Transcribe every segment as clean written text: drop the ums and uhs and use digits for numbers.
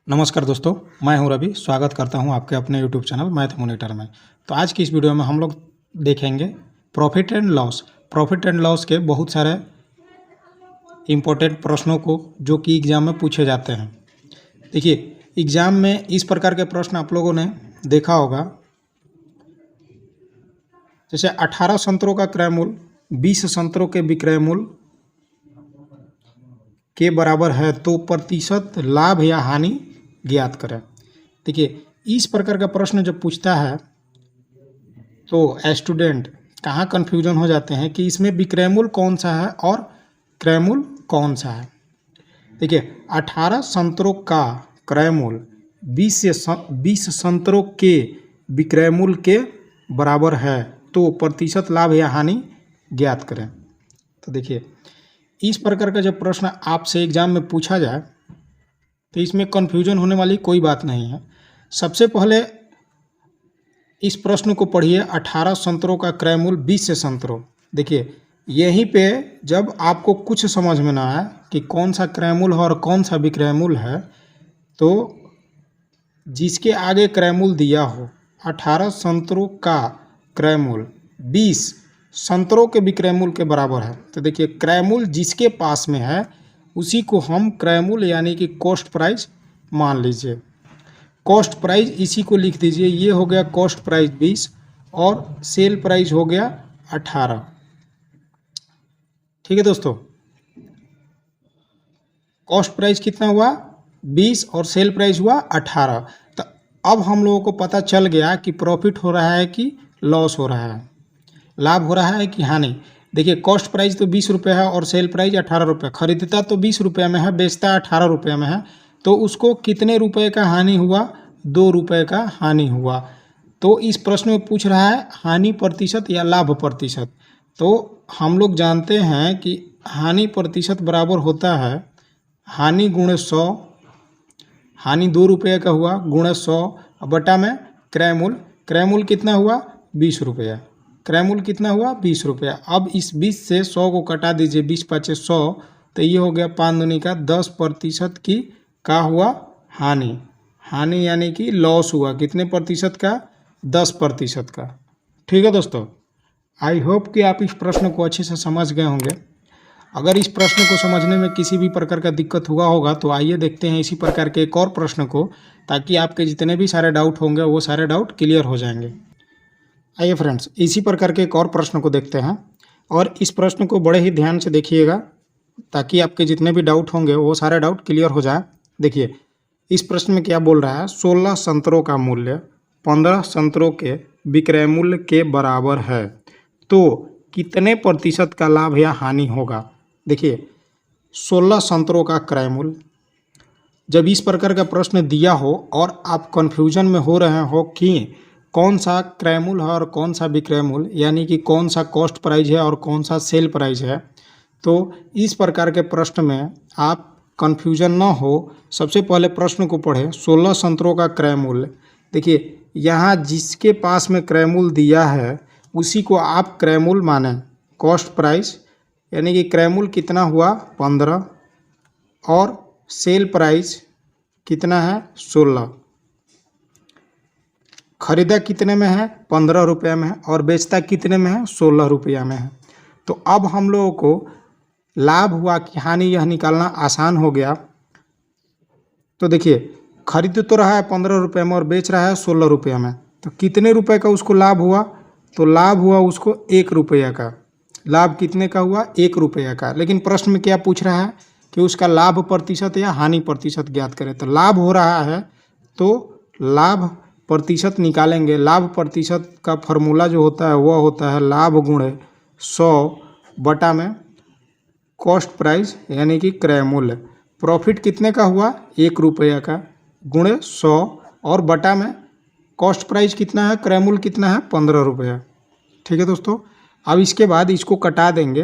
नमस्कार दोस्तों, मैं हूं रवि। स्वागत करता हूं आपके अपने यूट्यूब चैनल मैथ मॉनिटर में। तो आज की इस वीडियो में हम लोग देखेंगे profit and loss. Profit and loss के बहुत सारे इम्पोर्टेंट प्रश्नों को जो कि एग्ज़ाम में पूछे जाते हैं। देखिए, एग्ज़ाम में इस प्रकार के प्रश्न आप लोगों ने देखा होगा, जैसे 18 संतरों का क्रय मूल्य 20 संतरों के विक्रय मूल्य के बराबर है तो प्रतिशत लाभ या हानि ज्ञात करें। देखिए, इस प्रकार का प्रश्न जब पूछता है तो स्टूडेंट कहाँ कन्फ्यूजन हो जाते हैं कि इसमें विक्रय मूल्य कौन सा है और क्रय मूल्य कौन सा है। देखिए, 18 संतरों का क्रय मूल्य 20 संतरों के विक्रय मूल्य के बराबर है तो प्रतिशत लाभ या हानि ज्ञात करें। तो देखिए, इस प्रकार का जब प्रश्न आपसे एग्जाम में पूछा जाए तो इसमें कन्फ्यूजन होने वाली कोई बात नहीं है। सबसे पहले इस प्रश्न को पढ़िए, 18 संतरों का क्रय मूल्य 20 संतरों। देखिए, यहीं पे जब आपको कुछ समझ में ना आए कि कौन सा क्रय मूल्य है और कौन सा विक्रय मूल्य है, तो जिसके आगे क्रय मूल्य दिया हो, 18 संतरों का क्रय मूल्य 20 संतरों के विक्रय मूल्य के बराबर है। तो देखिए, क्रय मूल्य जिसके पास में है उसी को हम क्रय मूल्य यानी कि कॉस्ट प्राइस मान लीजिए। कॉस्ट प्राइस इसी को लिख दीजिए। ये हो गया कॉस्ट प्राइस 20 और सेल प्राइस हो गया 18। ठीक है दोस्तों, कॉस्ट प्राइस कितना हुआ 20 और सेल प्राइस हुआ 18। तो अब हम लोगों को पता चल गया कि प्रॉफिट हो रहा है कि लॉस हो रहा है, लाभ हो रहा है कि हानि। देखिए, कॉस्ट प्राइस तो 20 रुपये है और सेल प्राइस 18 रुपये। खरीदता तो 20 रुपये में है, बेचता 18 रुपये में है, तो उसको कितने रुपए का हानि हुआ? 2 रुपये का हानि हुआ। तो इस प्रश्न में पूछ रहा है हानि प्रतिशत या लाभ प्रतिशत। तो हम लोग जानते हैं कि हानि प्रतिशत बराबर होता है हानि गुणे 100। हानि 2 रुपये का हुआ गुणे 100 बटा में क्रय मूल्य। क्रय मूल्य कितना हुआ? 20 रुपया। क्रय मूल्य कितना हुआ? 20 रुपया। अब इस 20 से 100 को कटा दीजिए, 20 पचे 100, तो ये हो गया 5 दूनी का 10% की का हुआ हानि। हानि यानी कि लॉस हुआ। कितने प्रतिशत का? 10% का। ठीक है दोस्तों, आई होप कि आप इस प्रश्न को अच्छे से समझ गए होंगे। अगर इस प्रश्न को समझने में किसी भी प्रकार का दिक्कत हुआ होगा तो आइए देखते हैं इसी प्रकार के एक और प्रश्न को, ताकि आपके जितने भी सारे डाउट होंगे वो सारे डाउट क्लियर हो जाएंगे। आइए फ्रेंड्स, इसी प्रकार के एक और प्रश्न को देखते हैं और इस प्रश्न को बड़े ही ध्यान से देखिएगा ताकि आपके जितने भी डाउट होंगे वो सारे डाउट क्लियर हो जाए। देखिए, इस प्रश्न में क्या बोल रहा है? 16 संतरों का मूल्य 15 संतरों के विक्रय मूल्य के बराबर है तो कितने प्रतिशत का लाभ या हानि होगा? देखिए, 16 संतरों का क्रय मूल्य, जब इस प्रकार का प्रश्न दिया हो और आप कन्फ्यूजन में हो रहे हो कि कौन सा क्रय मूल्य है और कौन सा विक्रय मूल्य, यानी कि कौन सा कॉस्ट प्राइस है और कौन सा सेल प्राइस है, तो इस प्रकार के प्रश्न में आप कन्फ्यूजन न हो, सबसे पहले प्रश्न को पढ़ें। 16 संतरों का क्रय मूल्य। देखिए, यहाँ जिसके पास में क्रय मूल्य दिया है उसी को आप क्रय मूल्य मानें। कॉस्ट प्राइस यानी कि क्रय मूल्य कितना हुआ? 15 और सेल प्राइस कितना है? 16। खरीदा कितने में है? 15 रुपये में है और बेचता कितने में है? 16 रुपया में है। तो अब हम लोगों को लाभ हुआ कि हानि यह निकालना आसान हो गया। तो देखिए, खरीद तो रहा है 15 रुपये में और बेच रहा है 16 रुपये में, तो कितने रुपए का उसको लाभ हुआ? तो लाभ हुआ उसको 1 रुपया का। लाभ कितने का हुआ? 1 रुपया का। लेकिन प्रश्न में क्या पूछ रहा है कि उसका लाभ प्रतिशत या हानि प्रतिशत ज्ञात करें। तो लाभ हो रहा है तो लाभ प्रतिशत निकालेंगे। लाभ प्रतिशत का फॉर्मूला जो होता है वह होता है लाभ गुणे 100 बटा में कॉस्ट प्राइस यानी कि क्रय मूल्य। प्रॉफिट कितने का हुआ? 1 रुपया का गुणे 100 और बटा में कॉस्ट प्राइस कितना है? क्रय मूल्य कितना है? 15 रुपया। ठीक है दोस्तों, अब इसके बाद इसको कटा देंगे।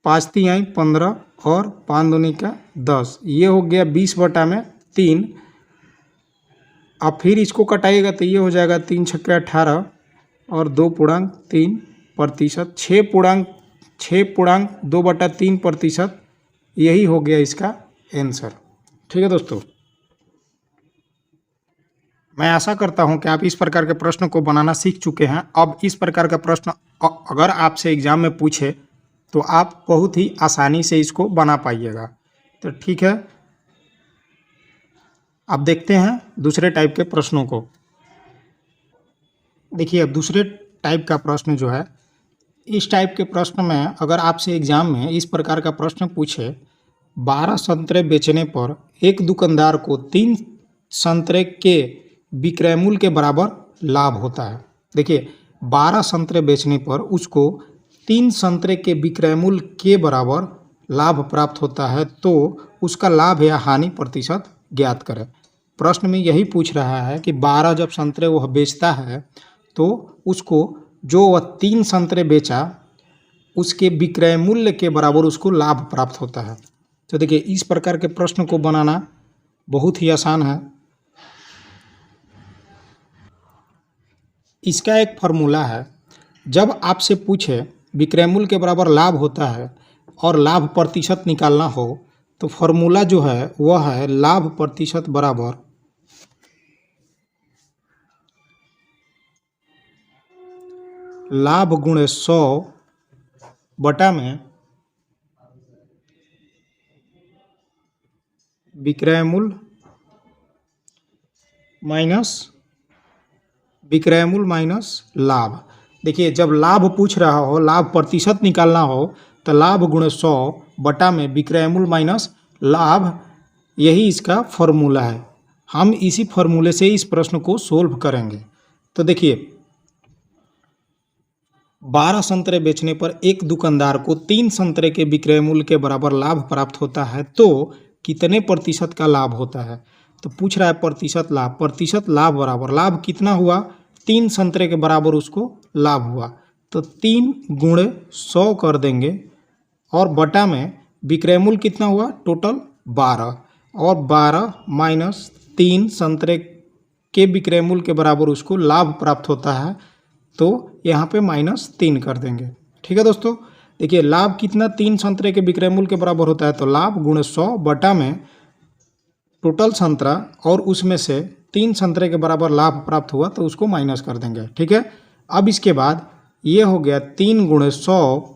5 तिहाई 15 और 5 दूनी का 10, ये हो गया 20 बटा में 3। अब फिर इसको कटाइएगा तो ये हो जाएगा 3 छक्के 18 और 2.3%। 6.2/3%, यही हो गया इसका आंसर। ठीक है दोस्तों। मैं आशा करता हूं कि आप इस प्रकार के प्रश्न को बनाना सीख चुके हैं। अब इस प्रकार का प्रश्न अगर आपसे एग्जाम में पूछे तो आप बहुत ही आसानी से इसको बना पाइएगा। तो ठीक है, अब देखते हैं दूसरे टाइप के प्रश्नों को। देखिए, अब दूसरे टाइप का प्रश्न जो है, इस टाइप के प्रश्न में अगर आपसे एग्जाम में इस प्रकार का प्रश्न पूछे, 12 संतरे बेचने पर एक दुकानदार को 3 संतरे के विक्रय मूल्य के बराबर लाभ होता है। देखिए, 12 संतरे बेचने पर उसको 3 संतरे के विक्रय मूल्य के बराबर लाभ प्राप्त होता है, तो उसका लाभ या हानि प्रतिशत ज्ञात करें। प्रश्न में यही पूछ रहा है कि 12 जब संतरे वह बेचता है तो उसको जो वह 3 संतरे बेचा उसके विक्रय मूल्य के बराबर उसको लाभ प्राप्त होता है। तो देखिए, इस प्रकार के प्रश्न को बनाना बहुत ही आसान है। इसका एक फार्मूला है, जब आपसे पूछे विक्रय मूल्य के बराबर लाभ होता है और लाभ प्रतिशत निकालना हो तो फार्मूला जो है वह है लाभ प्रतिशत बराबर लाभ गुणे 100 बटा में विक्रय मूल्य माइनस लाभ। देखिए, जब लाभ पूछ रहा हो, लाभ प्रतिशत निकालना हो तो लाभ गुणे 100 बटा में विक्रय मूल्य माइनस लाभ, यही इसका फॉर्मूला है। हम इसी फॉर्मूले से इस प्रश्न को सोल्व करेंगे। तो देखिए, 12 संतरे बेचने पर एक दुकानदार को 3 संतरे के विक्रय मूल्य के बराबर लाभ प्राप्त होता है, तो कितने प्रतिशत का लाभ होता है। तो पूछ रहा है प्रतिशत लाभ बराबर लाभ कितना हुआ, 3 संतरे के बराबर उसको लाभ हुआ, तो 3 गुणे 100 कर देंगे और बटा में विक्रय मूल्य कितना हुआ, टोटल 12, और 12 माइनस 3 संतरे के विक्रय मूल्य के बराबर उसको लाभ प्राप्त होता है, तो यहाँ पे -3 कर देंगे। ठीक है दोस्तों, देखिए लाभ कितना, 3 संतरे के विक्रय मूल्य के बराबर होता है, तो लाभ गुणे 100 बटा में टोटल संतरा और उसमें से 3 संतरे के बराबर लाभ प्राप्त हुआ तो उसको माइनस कर देंगे। ठीक है, अब इसके बाद ये हो गया 3 गुणे 100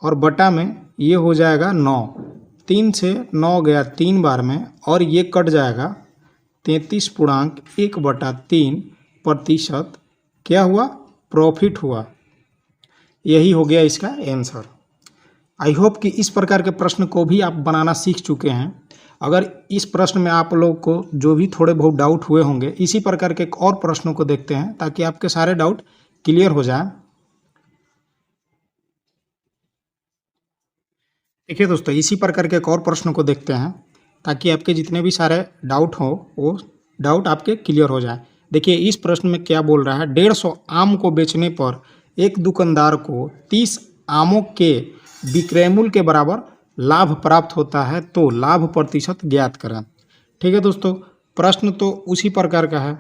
और बटा में ये हो जाएगा 9, 3 से 9 गया 3 बार में और ये कट जाएगा 33.1/3% क्या हुआ, प्रॉफिट हुआ। यही हो गया इसका आंसर। आई होप कि इस प्रकार के प्रश्न को भी आप बनाना सीख चुके हैं। अगर इस प्रश्न में आप लोग को जो भी थोड़े बहुत डाउट हुए होंगे, इसी प्रकार के और प्रश्नों को देखते हैं ताकि आपके सारे डाउट क्लियर हो जाए। देखिए दोस्तों, इसी प्रकार के एक और प्रश्न को देखते हैं ताकि आपके जितने भी सारे डाउट हो वो डाउट आपके क्लियर हो जाए। देखिए, इस प्रश्न में क्या बोल रहा है, 150 आम को बेचने पर एक दुकानदार को 30 आमों के विक्रय मूल्य के बराबर लाभ प्राप्त होता है, तो लाभ प्रतिशत ज्ञात करें। ठीक है दोस्तों, प्रश्न तो उसी प्रकार का है,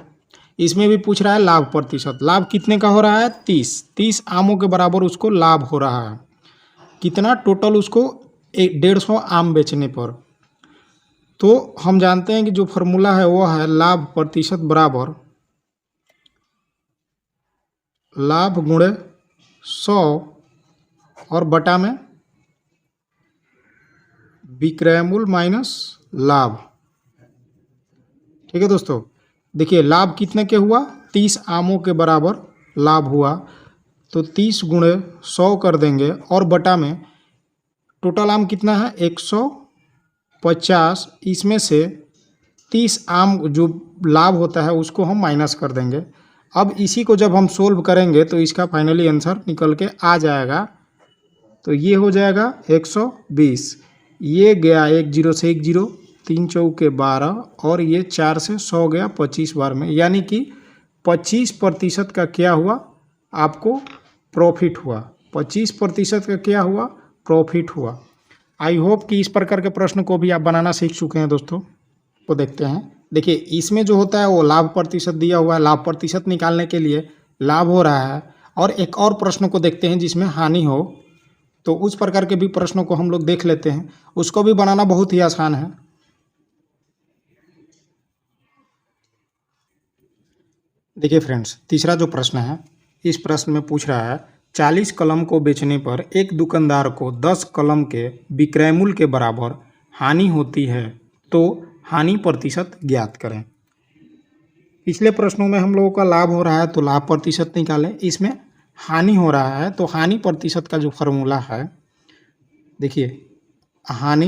इसमें भी पूछ रहा है लाभ प्रतिशत। लाभ कितने का हो रहा है, 30 आमों के बराबर उसको लाभ हो रहा है, कितना टोटल उसको 150 आम बेचने पर। तो हम जानते हैं कि जो फॉर्मूला है वो है लाभ प्रतिशत बराबर लाभ गुणे 100 और बटा में विक्रय मूल्य माइनस लाभ। ठीक है दोस्तों, देखिए लाभ कितने के हुआ, 30 आमों के बराबर लाभ हुआ, तो 30 गुणे 100 कर देंगे और बटा में टोटल आम कितना है 150, इसमें से 30 आम जो लाभ होता है उसको हम माइनस कर देंगे। अब इसी को जब हम सोल्व करेंगे तो इसका फाइनली आंसर निकल के आ जाएगा, तो ये हो जाएगा 120, ये गया 1 0 से 1 0, 3 चौके 12 और ये 4 से 100 गया 25 बार में, यानी कि 25% का क्या हुआ, आपको प्रॉफिट हुआ। 25% का क्या हुआ, प्रॉफिट हुआ। आई होप कि इस प्रकार के प्रश्न को भी आप बनाना सीख चुके हैं दोस्तों। तो देखते हैं, देखिए इसमें जो होता है वो लाभ प्रतिशत दिया हुआ है, लाभ प्रतिशत निकालने के लिए लाभ हो रहा है। और एक और प्रश्न को देखते हैं जिसमें हानि हो, तो उस प्रकार के भी प्रश्नों को हम लोग देख लेते हैं, उसको भी बनाना बहुत ही आसान है। देखिए फ्रेंड्स, तीसरा जो प्रश्न है, इस प्रश्न में पूछ रहा है 40 कलम को बेचने पर एक दुकानदार को 10 कलम के विक्रय मूल्य के बराबर हानि होती है, तो हानि प्रतिशत ज्ञात करें। पिछले प्रश्नों में हम लोगों का लाभ हो रहा है तो लाभ प्रतिशत निकालें, इसमें हानि हो रहा है तो हानि प्रतिशत का जो फार्मूला है, देखिए हानि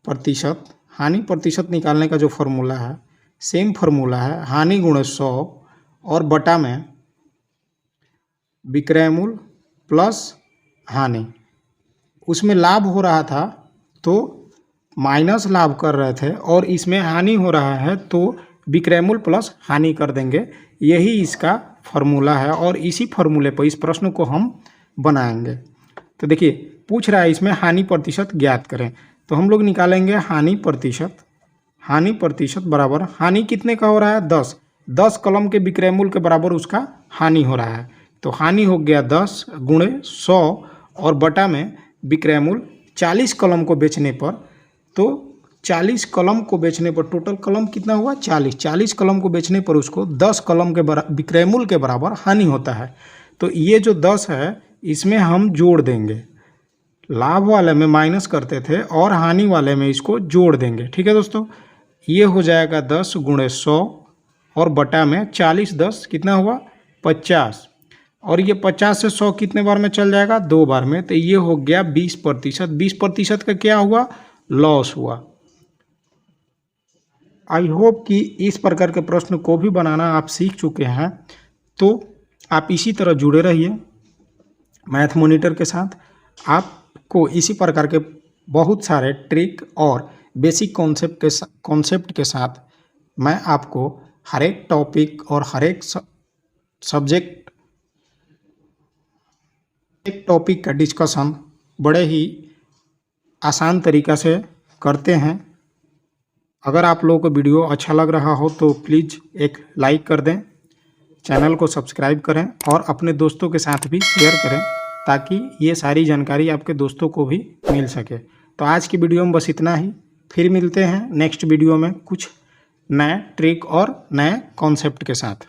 प्रतिशत निकालने का जो फार्मूला है सेम फार्मूला है, हानि गुणे 100 और बटा में विक्रय मूल्य प्लस हानि। उसमें लाभ हो रहा था तो माइनस लाभ कर रहे थे और इसमें हानि हो रहा है तो विक्रय मूल्य प्लस हानि कर देंगे। यही इसका फार्मूला है और इसी फार्मूले पर इस प्रश्न को हम बनाएंगे। तो देखिए पूछ रहा है इसमें हानि प्रतिशत ज्ञात करें, तो हम लोग निकालेंगे हानि प्रतिशत बराबर, हानि कितने का हो रहा है 10 कलम के विक्रय मूल्य के बराबर उसका हानि हो रहा है, तो हानि हो गया 10 गुणे 100 और बटा में विक्रय मूल्य 40 कलम को बेचने पर, तो 40 कलम को बेचने पर टोटल कलम कितना हुआ 40 कलम को बेचने पर उसको 10 कलम के विक्रय मूल्य के बराबर हानि होता है। तो ये जो 10 है इसमें हम जोड़ देंगे, लाभ वाले में माइनस करते थे और हानि वाले में इसको जोड़ देंगे। ठीक है दोस्तों, ये हो जाएगा 10 गुणे 100 और बटा में 40 10 कितना हुआ 50 और ये 50 से 100 कितने बार में चल जाएगा 2 बार में, तो ये हो गया 20% का क्या हुआ लॉस हुआ। आई होप कि इस प्रकार के प्रश्न को भी बनाना आप सीख चुके हैं, तो आप इसी तरह जुड़े रहिए मैथ मॉनिटर के साथ। आपको इसी प्रकार के बहुत सारे ट्रिक और बेसिक कॉन्सेप्ट के साथ मैं आपको हर एक टॉपिक और हर एक सब्जेक्ट एक टॉपिक का डिस्कशन बड़े ही आसान तरीक़ा से करते हैं। अगर आप लोगों को वीडियो अच्छा लग रहा हो तो प्लीज़ एक लाइक कर दें, चैनल को सब्सक्राइब करें और अपने दोस्तों के साथ भी शेयर करें ताकि ये सारी जानकारी आपके दोस्तों को भी मिल सके। तो आज की वीडियो में बस इतना ही, फिर मिलते हैं नेक्स्ट वीडियो में कुछ नए ट्रिक और नए कॉन्सेप्ट के साथ।